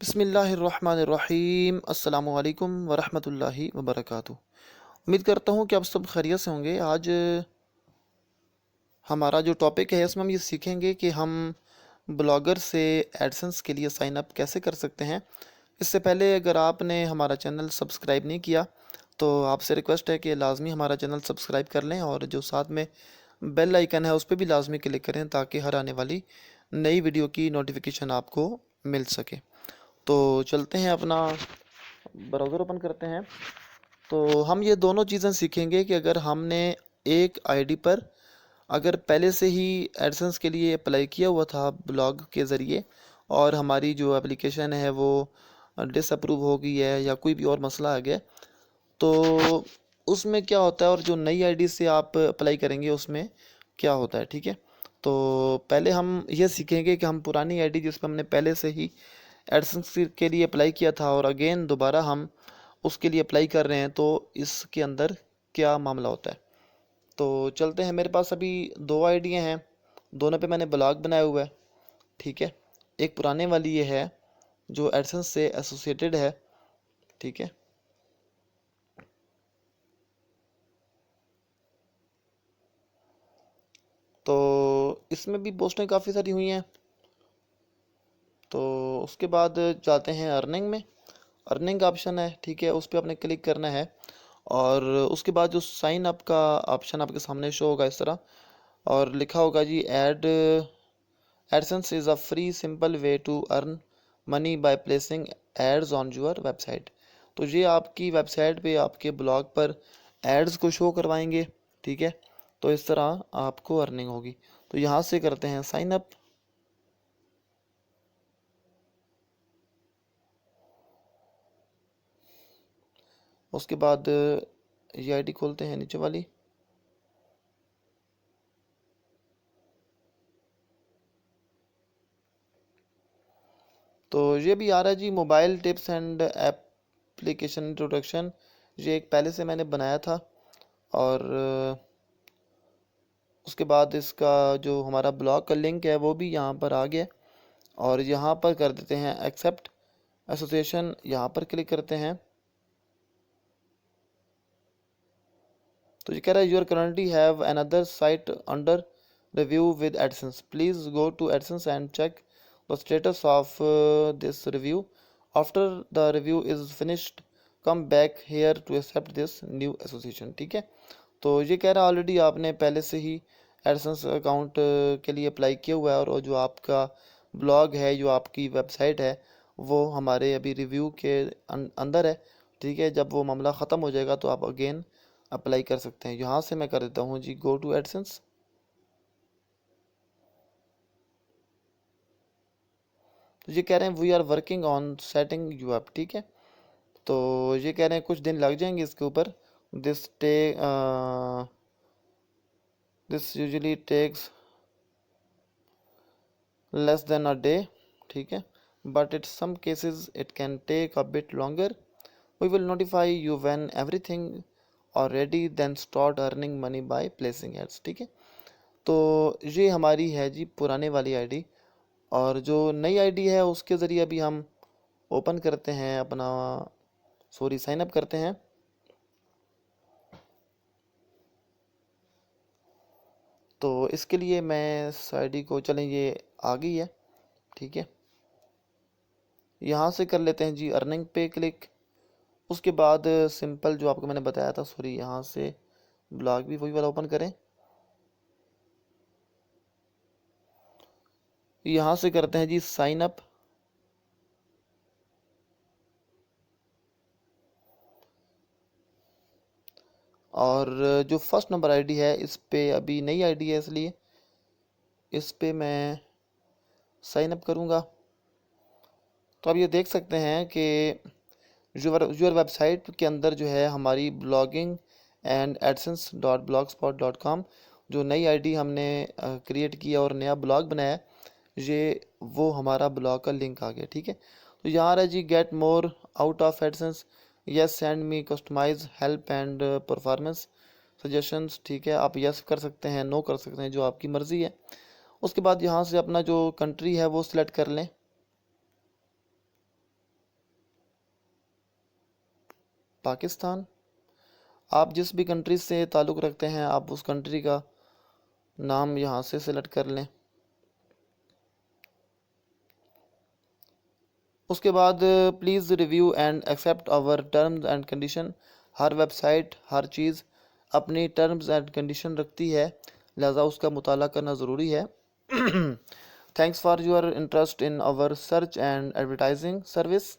बिस्मिल्लाहिर्रहमानिर्रहीम अस्सलामु अलैकुम वरहमतुल्लाहि वबरकातुहू। उम्मीद करता हूँ कि आप सब खैरियत से होंगे। आज हमारा जो टॉपिक है इसमें हम ये सीखेंगे कि हम ब्लॉगर से एडसेंस के लिए साइन अप कैसे कर सकते हैं। इससे पहले अगर आपने हमारा चैनल सब्सक्राइब नहीं किया तो आपसे रिक्वेस्ट है कि लाजमी हमारा चैनल सब्सक्राइब कर लें और जो साथ में बेल आइकन है उस पर भी लाजमी क्लिक करें ताकि हर आने वाली नई वीडियो की नोटिफिकेशन आपको मिल सके। तो चलते हैं, अपना ब्राउज़र ओपन करते हैं। तो हम ये दोनों चीज़ें सीखेंगे कि अगर हमने एक आईडी पर अगर पहले से ही एडसेंस के लिए अप्लाई किया हुआ था ब्लॉग के ज़रिए और हमारी जो एप्लीकेशन है वो डिसअप्रूव हो गई है या कोई भी और मसला आ गया, तो उसमें क्या होता है और जो नई आईडी से आप अप्लाई करेंगे उसमें क्या होता है। ठीक है, तो पहले हम ये सीखेंगे कि हम पुरानी आईडी जिस पर हमने पहले से ही एडसेंस के लिए अप्लाई किया था और अगेन दोबारा हम उसके लिए अप्लाई कर रहे हैं तो इसके अंदर क्या मामला होता है। तो चलते हैं, मेरे पास अभी दो आईडियाँ हैं, दोनों पे मैंने ब्लॉग बनाया हुआ है। ठीक है, एक पुराने वाली ये है जो एडसेंस से एसोसिएटेड है। ठीक है, तो इसमें भी पोस्टें काफ़ी सारी हुई हैं। तो उसके बाद जाते हैं अर्निंग में। अर्निंग का ऑप्शन है, ठीक है, उस पर आपने क्लिक करना है और उसके बाद जो साइन अप का ऑप्शन आपके सामने शो होगा इस तरह और लिखा होगा जी AdSense is a free simple way to earn money by placing ads on your website. तो ये आपकी वेबसाइट पे आपके ब्लॉग पर एड्स को शो करवाएंगे। ठीक है, तो इस तरह आपको अर्निंग होगी। तो यहाँ से करते हैं साइन अप। उसके बाद ये आईडी खोलते हैं नीचे वाली। तो ये भी आ रहा है जी, mobile tips and application introduction. ये एक पहले से मैंने बनाया था और उसके बाद इसका जो हमारा ब्लॉग का लिंक है वो भी यहाँ पर आ गया और यहाँ पर कर देते हैं एक्सेप्ट एसोसिएशन, यहाँ पर क्लिक करते हैं। तो ये कह रहा है your currently have another site under review with AdSense, please go to AdSense and check the status of this review, after the review is finished come back here to accept this new association. ठीक है, तो ये कह रहा है already आपने पहले से ही एडसेंस अकाउंट के लिए अप्लाई किया हुआ है और जो आपका ब्लॉग है, जो आपकी वेबसाइट है, वो हमारे अभी रिव्यू के अंदर है। ठीक है, जब वो मामला ख़त्म हो जाएगा तो आप अगेन अप्लाई कर सकते हैं। यहाँ से मैं कर देता हूँ जी गो टू एडसेंस। तो ये कह रहे हैं we are working on setting you up. ठीक है, तो ये कह रहे हैं कुछ दिन लग जाएंगे इसके ऊपर। दिस टे this usually takes less than a day. ठीक है, but it some cases it can take a bit longer. We will notify you when everything are ready, then start earning money by placing ads. ठीक है, तो ये हमारी है जी पुराने वाली आईडी और जो नई आईडी है उसके ज़रिए अभी हम ओपन करते हैं अपना, सॉरी, साइन अप करते हैं। तो इसके लिए मैं इस आईडी को, चलें ये आ गई है। ठीक है, यहाँ से कर लेते हैं जी अर्निंग पे क्लिक। उसके बाद सिंपल जो आपको मैंने बताया था, सॉरी, यहाँ से ब्लॉग भी वही वाला ओपन करें। यहाँ से करते हैं जी साइन अप और जो फर्स्ट नंबर आईडी है इस पे अभी नई आईडी है इसलिए इस पे मैं साइन अप करूँगा। तो आप ये देख सकते हैं कि यूर वेबसाइट के अंदर जो है हमारी blogging and AdSense dot blog spot dot com जो नई आईडी हमने क्रिएट किया और नया ब्लॉग बनाया, ये वो हमारा ब्लॉग का लिंक आ गया। ठीक है, तो यहाँ रहा जी get more out of AdSense, yes send me customize help and performance suggestions. ठीक है, आप यस कर सकते हैं, नो कर सकते हैं, जो आपकी मर्ज़ी है। उसके बाद यहाँ से अपना जो कंट्री है वो सिलेक्ट कर लें। पाकिस्तान। आप जिस भी कंट्री से ताल्लुक़ रखते हैं आप उस कंट्री का नाम यहाँ से सिलेक्ट कर लें। उसके बाद please review and accept our terms and condition. हर वेबसाइट हर चीज़ अपनी टर्म्स एंड कंडीशन रखती है, लिहाजा उसका मुताला करना ज़रूरी है। Thanks for your interest in our search and advertising service.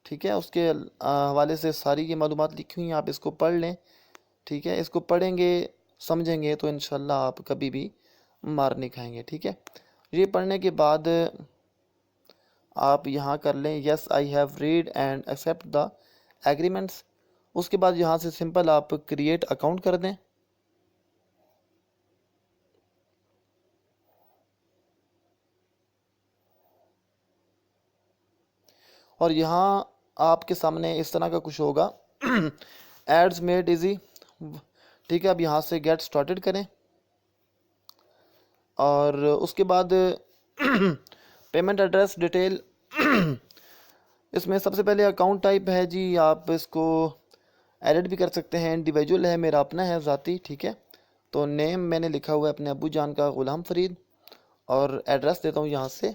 ठीक है, उसके हवाले से सारी ये मालूमात लिखी हुई हैं, आप इसको पढ़ लें। ठीक है, इसको पढ़ेंगे समझेंगे तो इंशाल्लाह आप कभी भी मार नहीं खाएंगे। ठीक है, ये पढ़ने के बाद आप यहाँ कर लें yes I have read and accept the agreements. उसके बाद यहाँ से सिंपल आप क्रिएट अकाउंट कर दें। और यहाँ आपके सामने इस तरह का कुछ होगा एड्स मेड इजी। ठीक है, अब यहाँ से गेट स्टार्टेड करें और उसके बाद पेमेंट एड्रेस डिटेल। इसमें सबसे पहले अकाउंट टाइप है जी, आप इसको एडिट भी कर सकते हैं, इंडिविजुअल है, मेरा अपना है ज़ाती। ठीक है, तो नेम मैंने लिखा हुआ है अपने अबू जान का ग़ुलाम फ़रीद और एड्रेस देता हूँ यहाँ से।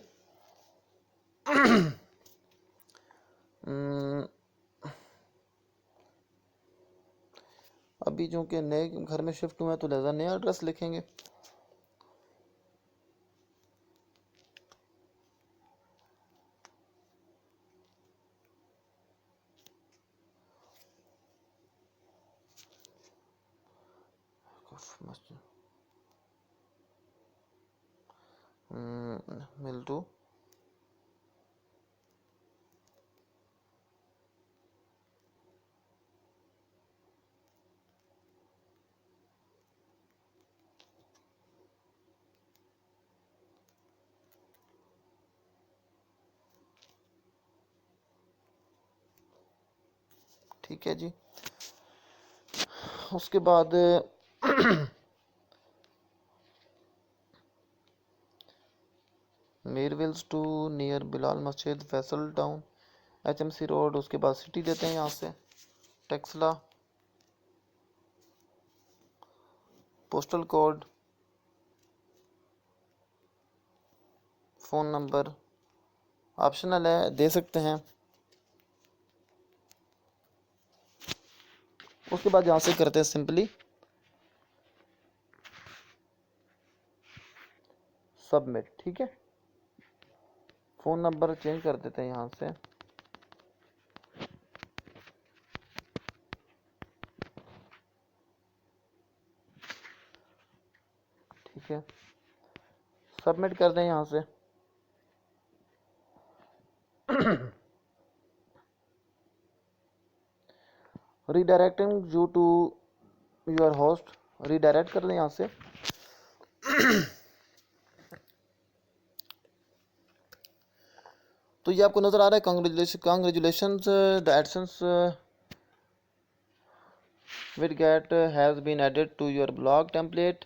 अभी जो कि नए घर में शिफ्ट हुए हैं तो लिहाजा नया एड्रेस लिखेंगे। मिल्टू ठीक है जी। उसके बाद मीरविल्स टू नियर बिलाल मस्जिद फैसल टाउन HMC रोड। उसके बाद सिटी देते हैं यहाँ से Taxila, postal code, phone number optional है, दे सकते हैं। उसके बाद यहाँ से करते हैं सिंपली सबमिट। ठीक है, फ़ोन नंबर चेंज कर देते हैं यहाँ से। ठीक है, सबमिट कर दें यहाँ से। Redirecting you to your host, redirect कर दें यहाँ से। तो ये आपको नज़र आ रहा है congratulations the AdSense widget has been added to your blog template,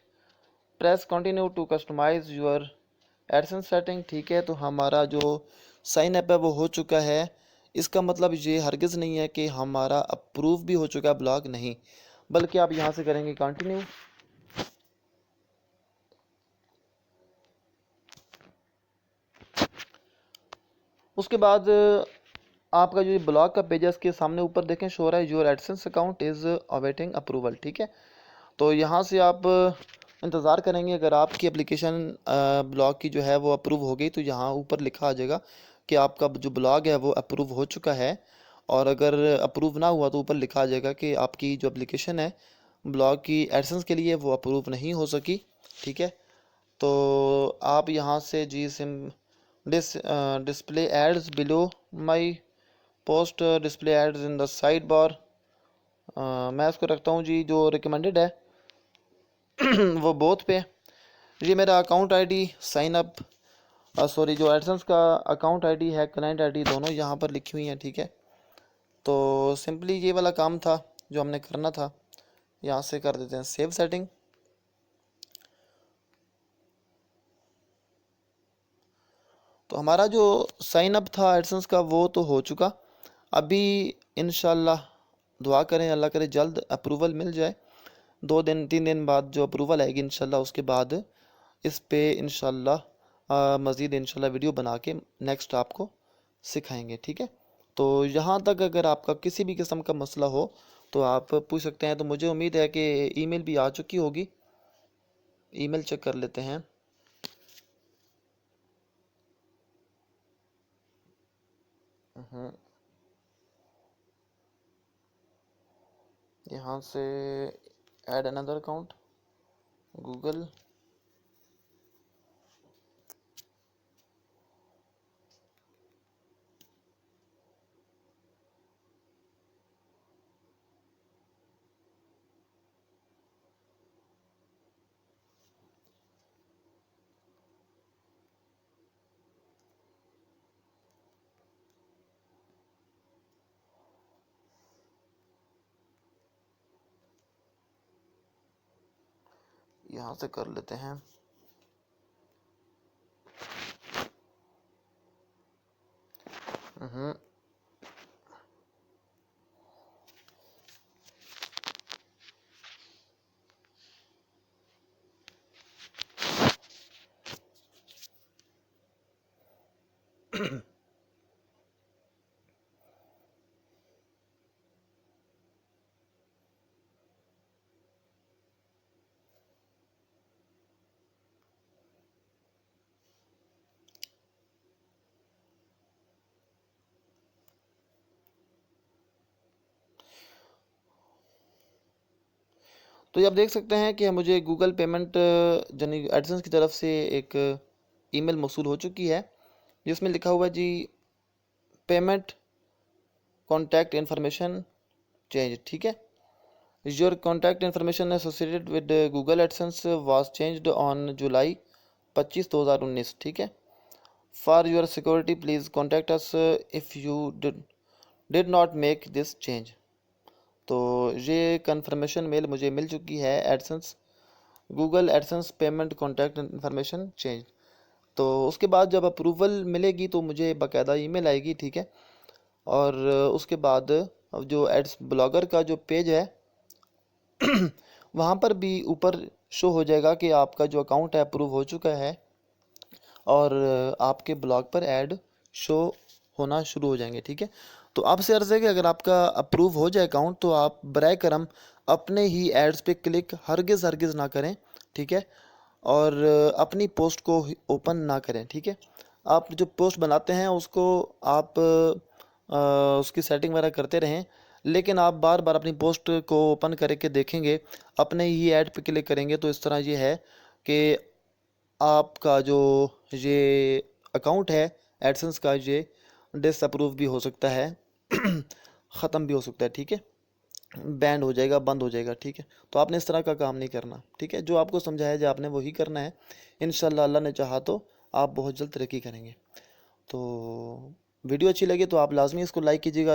press continue to customize your AdSense setting. ठीक है, तो हमारा जो साइन अप है वो हो चुका है। इसका मतलब ये हरगिज़ नहीं है कि हमारा अप्रूव भी हो चुका है ब्लॉग, नहीं, बल्कि आप यहाँ से करेंगे कंटिन्यू। उसके बाद आपका जो ब्लॉग का पेज है इसके सामने ऊपर देखें शो रहा है your AdSense account is awaiting approval. ठीक है, तो यहाँ से आप इंतज़ार करेंगे। अगर आपकी एप्लीकेशन ब्लॉग की जो है वो अप्रूव हो गई तो यहाँ ऊपर लिखा आ जाएगा कि आपका जो ब्लॉग है वो अप्रूव हो चुका है। और अगर अप्रूव ना हुआ तो ऊपर लिखा आ जाएगा कि आपकी जो एप्लीकेशन है ब्लॉग की एडसेंस के लिए वो अप्रूव नहीं हो सकी। ठीक है, तो आप यहाँ से जी सिम display ads below my post, display ads in the sidebar. मैं इसको रखता हूँ जी जो रिकमेंडेड है वो बोथ पे। ये मेरा account ID sign up sorry जो एडसेंस का अकाउंट आईडी है क्लाइंट आईडी दोनों यहाँ पर लिखी हुई हैं। ठीक है, तो सिंपली ये वाला काम था जो हमने करना था। यहाँ से कर देते हैं सेव सेटिंग। तो हमारा जो साइन अप था एडसेंस का वो तो हो चुका। अभी इंशाल्लाह दुआ करें अल्लाह करे जल्द अप्रूवल मिल जाए। 2 दिन 3 दिन बाद जो अप्रूवल आएगी इंशाल्लाह, उसके बाद इस पे इंशाल्लाह मज़ीद इंशाल्लाह वीडियो बना के नेक्स्ट आपको सिखाएंगे, ठीक है। तो यहाँ तक अगर आपका किसी भी किस्म का मसला हो तो आप पूछ सकते हैं। तो मुझे उम्मीद है कि ईमेल भी आ चुकी होगी, ईमेल चेक कर लेते हैं। यहाँ से ऐड अनदर अकाउंट गूगल, यहाँ से कर लेते हैं। हम्म तो ये आप देख सकते हैं कि मुझे गूगल पेमेंट यानी एडसेंस की तरफ से एक ईमेल मौसूल हो चुकी है, जिसमें लिखा हुआ है जी पेमेंट कॉन्टैक्ट इन्फॉर्मेशन चेंज, ठीक है। Your contact information associated with Google AdSense was changed on July 25 2019, ठीक है। For your security please contact us if you did not make this change. तो ये कन्फर्मेशन मेल मुझे मिल चुकी है, AdSense Google AdSense payment contact information change. तो उसके बाद जब अप्रूवल मिलेगी तो मुझे बाकायदा ईमेल आएगी, ठीक है। और उसके बाद जो एड्स ब्लॉगर का जो पेज है वहाँ पर भी ऊपर शो हो जाएगा कि आपका जो अकाउंट है अप्रूव हो चुका है, और आपके ब्लॉग पर ऐड शो होना शुरू हो जाएंगे, ठीक है। तो आपसे अर्ज़ है कि अगर आपका अप्रूव हो जाए अकाउंट तो आप बराए करम अपने ही एड्स पे क्लिक हरगिज़ हरगिज़ ना करें, ठीक है। और अपनी पोस्ट को ओपन ना करें, ठीक है। आप जो पोस्ट बनाते हैं उसको आप उसकी सेटिंग वगैरह करते रहें, लेकिन आप बार बार अपनी पोस्ट को ओपन करके देखेंगे, अपने ही ऐड पे क्लिक करेंगे तो इस तरह ये है कि आपका जो ये अकाउंट है एडसेंस का, ये डिसअप्रूव भी हो सकता है ख़त्म भी हो सकता है, ठीक है। बैंड हो जाएगा, बंद हो जाएगा, ठीक है। तो आपने इस तरह का काम नहीं करना, ठीक है। जो आपको समझाया जाए आपने वही करना है। इंशाल्लाह अल्लाह ने चाहा तो आप बहुत जल्द तरक्की करेंगे। तो वीडियो अच्छी लगी तो आप लाजमी इसको लाइक कीजिएगा।